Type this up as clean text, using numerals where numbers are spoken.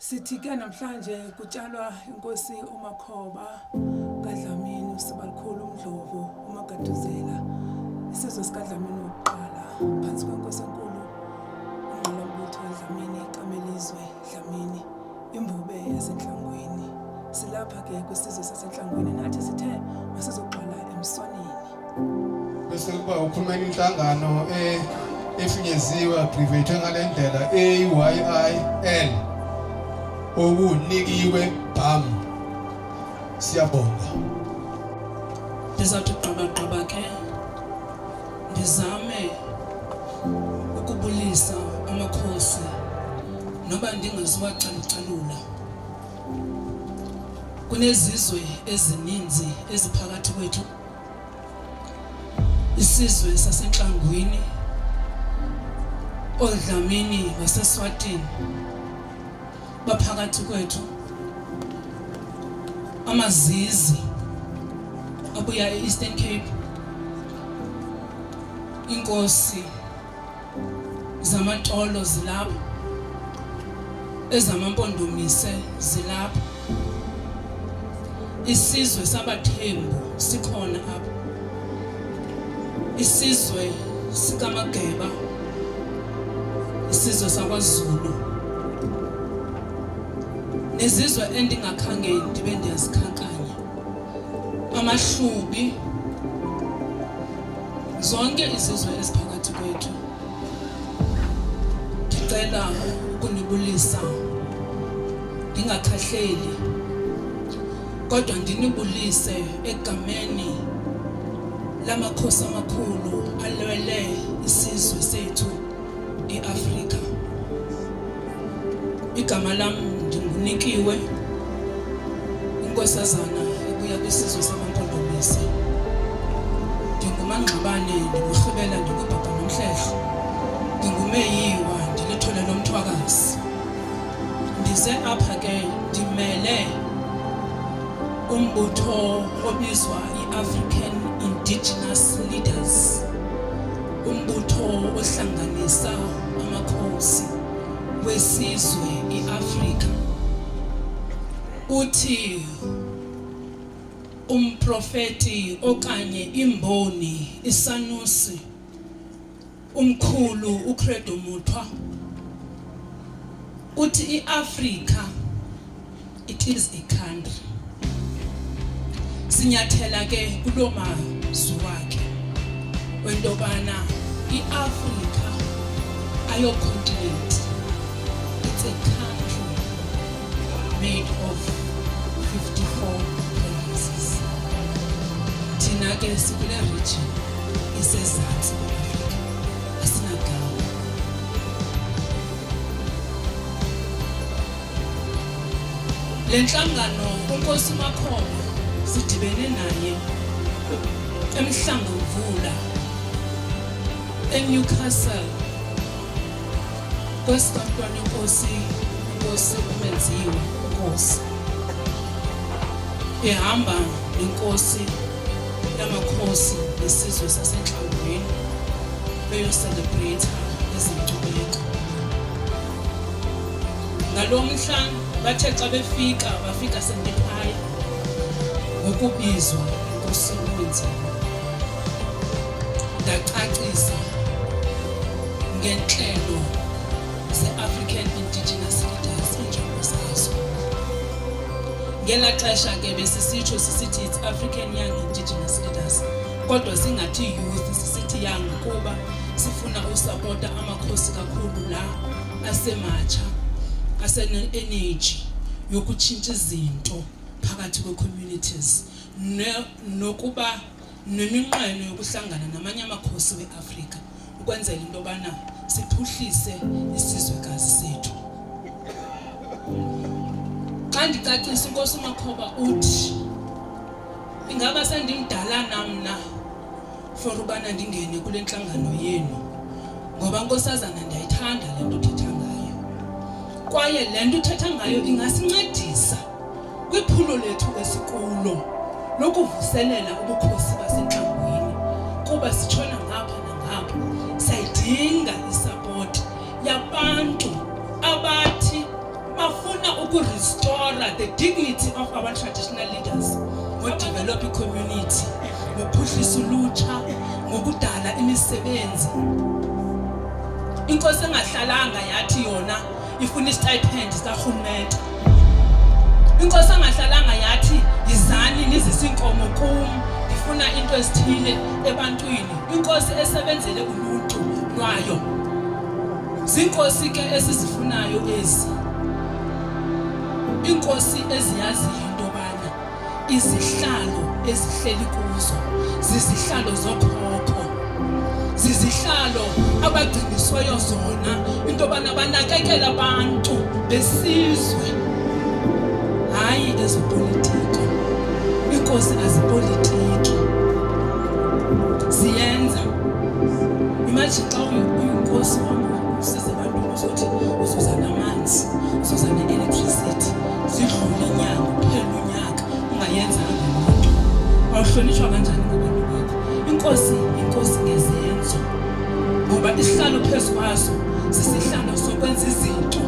Sithi ke namhlanje kutshalwa inkosi uMakhoba kaDlamini uSibalikhulu uMdlovu uMagaduzela isizwe sikaDlamini wokuqala phansi kwenkosi enkulu uNgqolombutho Dlamini kaMelizwe Dlamini imbube yasenhlangwini. Silapha ke kwisizwe sasenhlangwini nathi sithe masizoqala emswaneni bese kuba ukhuluma inhlangano efinyeziwe abbreviate ngalendlela AYIL okunikiwe BAM. Siyabonga. Ndizathi gqaba ke ndizame ukubulisa amakhosi noba ndingaziwacalucalula. Kunezizwe ezininzi eziphakathi kwethu. Isizwe sasenhlangwini, oDlamini waseSwatini baphakathi kwethu. Amazizi abuya eEastern Cape, inkosi zamatolo zilapha, ezamampondomise zilapha, isizwe sabathembu sikhona apha, isizwe sikaMageba, isizwe sakwaZulu, nezizwe endingakhange ndibe ndiyazikhankanya, amaHlubi, zonke izizwe eziphakathi kwethu. Ndicela ukunibulisa ndingakhahleli, kodwa ndinibulise egameni lamakhosi amakhulu alwele isizwe sethu iAfrika. Igama lam ndingunikiwe inkosazana ebuya kwisizwe samampondomise. NdinguMangxabane, ndinguRhibela, ndinguBhaka Nomhlehlo, ndinguMeyiwa, ndilithole lomthwakazi. Ndize apha ke ndimele umbutho obizwa iAfrican Indigenous Leaders, umbutho ohlanganisa amakhosi wesizwe iAfrika. Uthi umprofeti okanye imboni isanusi umkhulu uCredo Mutwa uthi iAfrika it is a country. Sinyathela ke kulo mazwi wakhe wentobana iAfrika ayo continent, it's a country made of 54 provinces. Thina ke sikule region isezantsi kweAfrika, asinagama. Le nhlangano uNkosi Makhoba sidibene naye eMhlangumvula eNewcastle kwesikamntwana inkosi uMenziwe inkosi ehamba nenkosi yamakhosi nesizwe sasenhlangwini beyocelebrate izinkcubeko. Ngalomhla bathe xa bafika sendiphaya ngokubizwa inkosi uMenziwe. Ndacacisa ngenhlelo ze-African Indigenous Leaders injongo zazo. Ngela xesha ke besisitsho sisithi it's African Young Indigenous Leaders, kodwa singathi youth, sisithi young kuba sifuna usupporta amakhosi kakhulu la asematsha, asene-energy yokutshintsha izinto phakathi kwe-communities, nokuba neminqweno yokuhlangana namanye amakhosi weAfrika ukwenzela into yobana siphuhlise isizwekazi sethu. Xa ndicacisa uNkosi uMakhoba uthi ingaba sendimdala namna for ubana ndingene kule ntlangano yenu, ngoba nkosazana ndiyayithanda le nto uthetha ngayo, kwaye le nto uthetha ngayo ingasincedisa kwiphulo lethu esikulo lokuvuselela ubukhosi basentlangwini, kuba sitshona ngapha nangapha sayidinga isapoti yabantu abathi bafuna ukurestore the dignity of our traditional leaders, ngokudevelop i-community, ngokuphuhlisa ulutsha, ngokudala imisebenzi. Inkosi engahlalanga yathi yona ifuna istipend sikarhulumente. Inkosi engahlalanga yathi yizani nizise inkomo kum, ndifuna into ezithile ebantwini. Inkosi esebenzele uluntu lwayo. Zinkosi ke esizifunayo ezi. Inkosi eziyaziyo into bana izihlalo ezihleli kuzo zizihlalo zokhokho, zizihlalo abagcinisweyo zona into bana banakekela abantu besizwe, hayi ezopolitiko. Inkosi azipolitiki ziyenza. Imagine xa uyinkosi usize ebantwini uzothi uzuza namanzi, uzuza ne-electricity, zidlule inyanga, uphele unyaka ungayenzanga loo nto. Awuhlonitshwa kanjani ngabantu bakho? Inkosi ngezenzo, ngoba isihlalo phezu kwaso sisihlalo sokwenza izinto